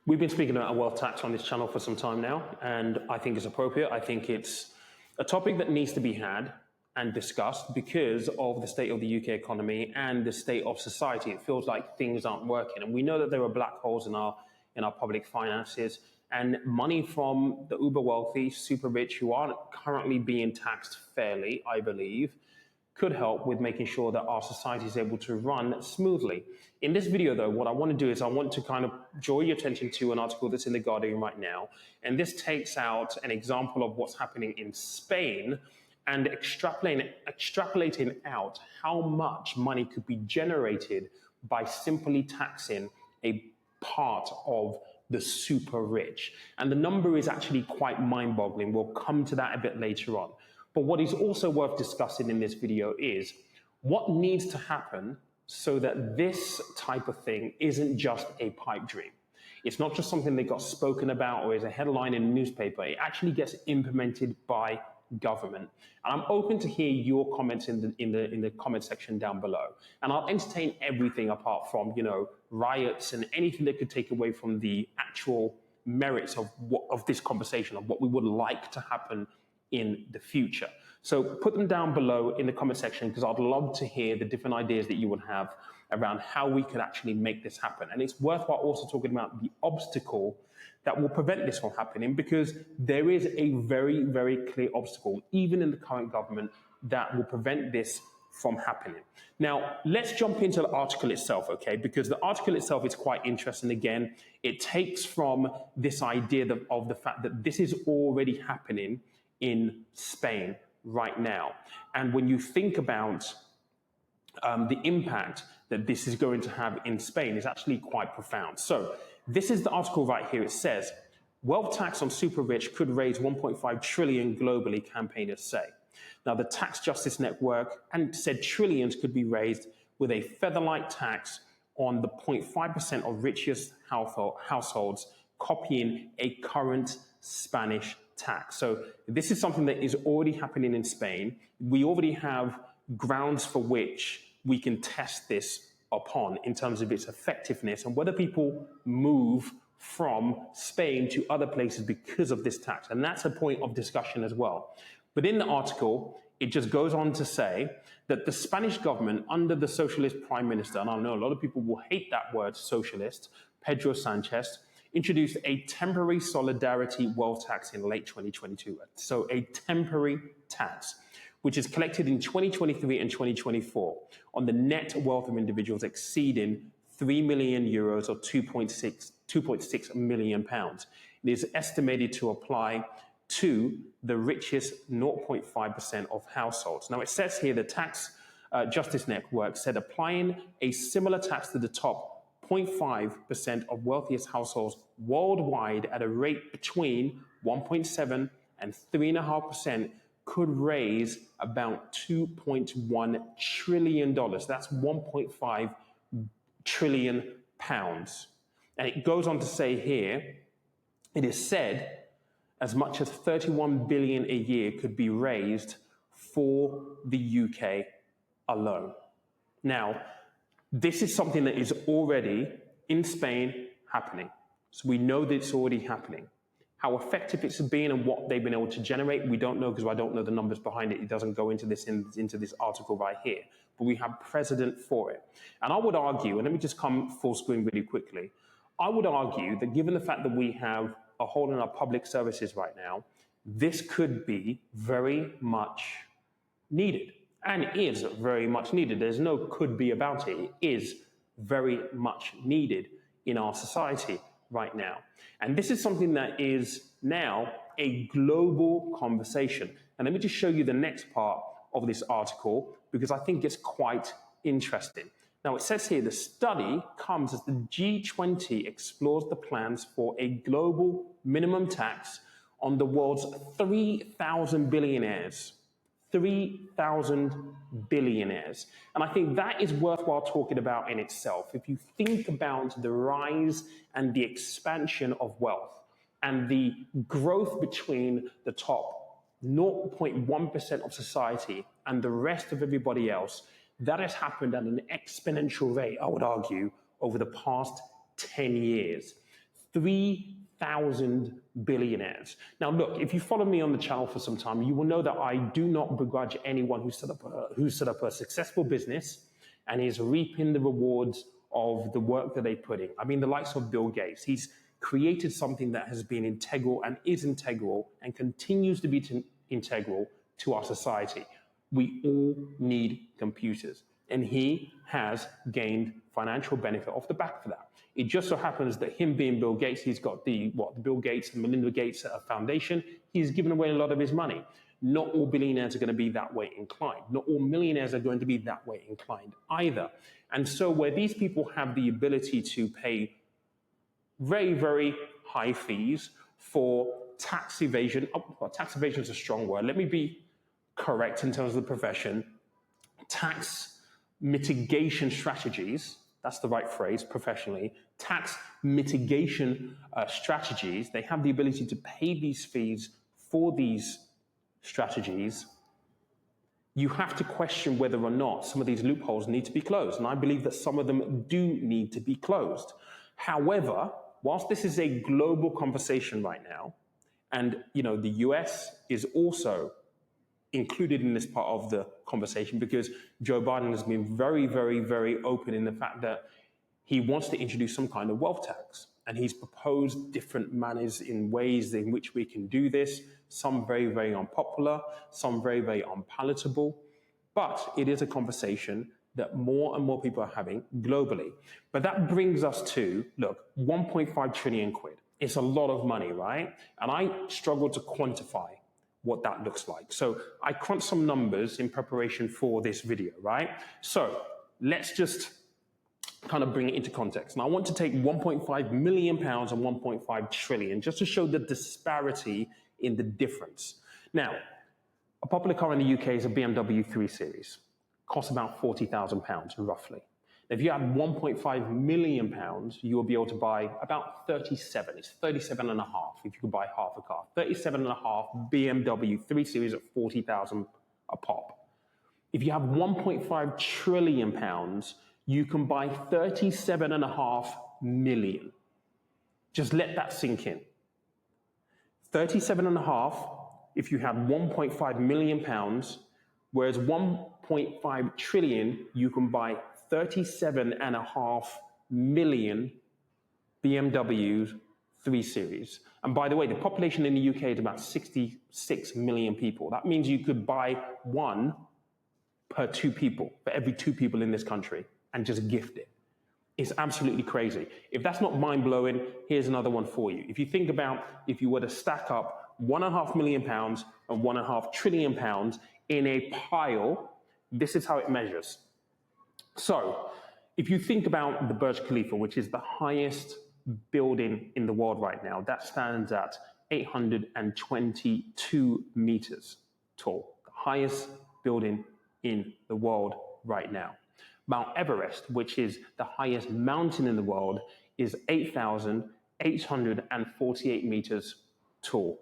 We've been speaking about a wealth tax on this channel for some time now, and I think it's appropriate. I think it's a topic that needs to be had and discussed because of the state of the UK economy and the state of society. It feels like things aren't working, and we know that there are black holes in our public finances, and money from the uber wealthy, super rich, who aren't currently being taxed fairly, I believe, could help with making sure that our society is able to run smoothly. In this video, though, what I want to do is I want to kind of draw your attention to an article that's in The Guardian right now. And this takes out an example of what's happening in Spain and extrapolating out how much money could be generated by simply taxing a part of the super rich. And the number is actually quite mind-boggling. We'll come to that a bit later on. But what is also worth discussing in this video is what needs to happen so that this type of thing isn't just a pipe dream. It's not just something that got spoken about or is a headline in a newspaper. It actually gets implemented by government. And I'm open to hear your comments in the comment section down below. And I'll entertain everything apart from, riots and anything that could take away from the actual merits of this conversation, of what we would like to happen in the future. So put them down below in the comment section because I'd love to hear the different ideas that you would have around how we could actually make this happen. And it's worthwhile also talking about the obstacle that will prevent this from happening, because there is a very, very clear obstacle, even in the current government, that will prevent this from happening. Now, let's jump into the article itself, okay? Because the article itself is quite interesting. Again, it takes from this idea of the fact that this is already happening in Spain right now. And when you think about the impact that this is going to have in Spain, is actually quite profound. So this is the article right here. It says, wealth tax on super rich could raise 1.5 trillion globally, campaigners say. Now, the Tax Justice Network and said trillions could be raised with a feather-light tax on the 0.5% of richest households, copying a current Spanish tax. So this is something that is already happening in Spain. We already have grounds for which we can test this upon in terms of its effectiveness and whether people move from Spain to other places because of this tax. And that's a point of discussion as well. But in the article, it just goes on to say that the Spanish government under the socialist prime minister, and I know a lot of people will hate that word socialist, Pedro Sanchez, introduced a temporary solidarity wealth tax in late 2022. So a temporary tax, which is collected in 2023 and 2024 on the net wealth of individuals exceeding 3 million euros or 2.6 million pounds. It is estimated to apply to the richest 0.5% of households. Now, it says here the Tax Justice Network said applying a similar tax to the top 0.5% of wealthiest households worldwide at a rate between 1.7 and 3.5% could raise about $2.1 trillion. That's 1.5 trillion pounds. And it goes on to say here, it is said as much as 31 billion a year could be raised for the UK alone. Now, this is something that is already in Spain happening. So we know that it's already happening. How effective it's been and what they've been able to generate, we don't know, because I don't know the numbers behind it. It doesn't go into this article right here. But we have precedent for it. And I would argue, and let me just come full screen really quickly, I would argue that given the fact that we have a hole in our public services right now, this could be very much needed. And is very much needed. There's no could be about it. It is very much needed in our society right now. And this is something that is now a global conversation. And let me just show you the next part of this article, because I think it's quite interesting. Now, it says here, the study comes as the G20 explores the plans for a global minimum tax on the world's 3,000 billionaires. 3,000 billionaires. And I think that is worthwhile talking about in itself. If you think about the rise and the expansion of wealth and the growth between the top 0.1% of society and the rest of everybody else, that has happened at an exponential rate, I would argue, over the past 10 years. 3,000 billionaires. Now, look, if you follow me on the channel for some time, you will know that I do not begrudge anyone who set up a successful business and is reaping the rewards of the work that they put in. I mean, the likes of Bill Gates, he's created something that has been integral and is integral and continues to be integral to our society. We all need computers, and he has gained financial benefit off the back of that. It just so happens that him being Bill Gates, he's got the Bill Gates and Melinda Gates Foundation. He's given away a lot of his money. Not all billionaires are going to be that way inclined. Not all millionaires are going to be that way inclined either. And so where these people have the ability to pay very, very high fees for tax evasion, tax evasion is a strong word. Let me be correct in terms of the profession. Tax mitigation strategies, that's the right phrase professionally, tax mitigation strategies, they have the ability to pay these fees for these strategies. You have to question whether or not some of these loopholes need to be closed. And I believe that some of them do need to be closed. However, whilst this is a global conversation right now, and the US is also included in this part of the conversation because Joe Biden has been very, very, very open in the fact that he wants to introduce some kind of wealth tax. And he's proposed different manners in ways in which we can do this, some very, very unpopular, some very, very unpalatable. But it is a conversation that more and more people are having globally. But that brings us to, look, 1.5 trillion quid. It's a lot of money, right? And I struggle to quantify what that looks like. So I crunched some numbers in preparation for this video, right? So let's just kind of bring it into context. Now I want to take 1.5 million pounds and 1.5 trillion just to show the disparity in the difference. Now, a popular car in the UK is a BMW 3 Series. Costs about £40,000 roughly. If you had 1.5 million pounds, you will be able to buy about 37. It's 37 and a half if you could buy half a car. 37 and a half BMW 3 Series at 40,000 a pop. If you have 1.5 trillion pounds, you can buy 37 and a half million. Just let that sink in. 37 and a half if you have 1.5 million pounds, whereas 1.5 trillion, you can buy 37 and a half million BMW 3 Series. And by the way, the population in the UK is about 66 million people. That means you could buy one per 2 people, for every 2 people in this country, and just gift it. It's absolutely crazy. If that's not mind-blowing, here's another one for you. If you think about if you were to stack up 1.5 million pounds and 1.5 trillion pounds in a pile, this is how it measures. So if you think about the Burj Khalifa, which is the highest building in the world right now, that stands at 822 meters tall, the highest building in the world right now. Mount Everest, which is the highest mountain in the world, is 8,848 meters tall.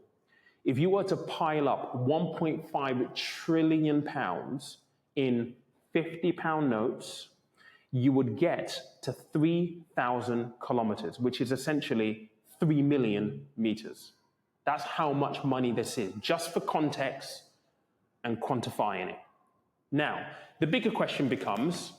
If you were to pile up 1.5 trillion pounds in 50-pound notes, you would get to 3,000 kilometers, which is essentially 3 million meters. That's how much money this is, just for context and quantifying it. Now, the bigger question becomes,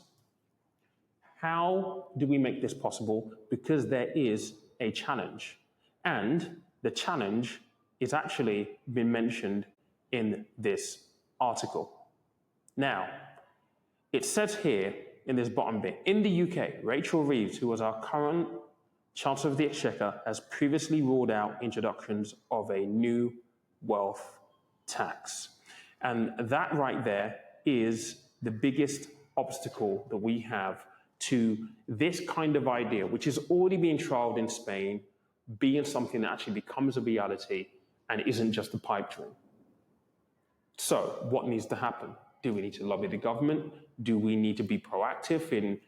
how do we make this possible? Because there is a challenge. And the challenge is actually been mentioned in this article. Now, it says here in this bottom bit, in the UK, Rachel Reeves, who was our current Chancellor of the Exchequer, has previously ruled out introductions of a new wealth tax. And that right there is the biggest obstacle that we have to this kind of idea, which is already being trialed in Spain, being something that actually becomes a reality and isn't just a pipe dream. So what needs to happen? Do we need to lobby the government? Do we need to be proactive in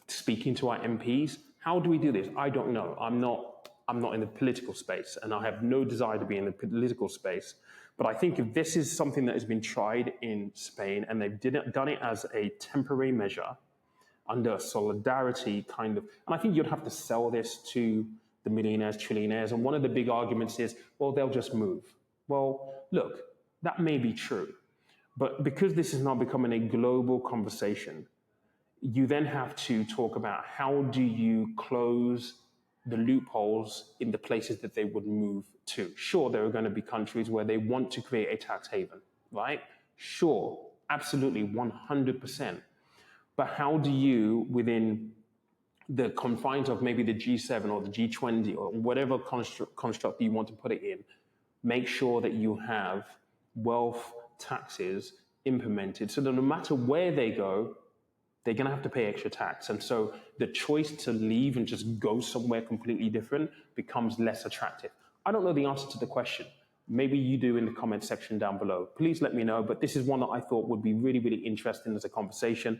speaking to our MPs? How do we do this? I don't know. I'm not in the political space, and I have no desire to be in the political space. But I think if this is something that has been tried in Spain and they've done it as a temporary measure under solidarity kind of, and I think you'd have to sell this to the millionaires, trillionaires. And one of the big arguments is, well, they'll just move. Well, look, that may be true. But because this is now becoming a global conversation, you then have to talk about how do you close the loopholes in the places that they would move to. Sure, there are going to be countries where they want to create a tax haven, right? Sure, absolutely, 100%. But how do you, within the confines of maybe the G7 or the G20 or whatever construct you want to put it in, make sure that you have wealth taxes implemented so that no matter where they go, they're going to have to pay extra tax. And so the choice to leave and just go somewhere completely different becomes less attractive. I don't know the answer to the question. Maybe you do in the comment section down below. Please let me know. But this is one that I thought would be really, really interesting as a conversation.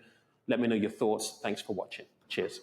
Let me know your thoughts. Thanks for watching. Cheers.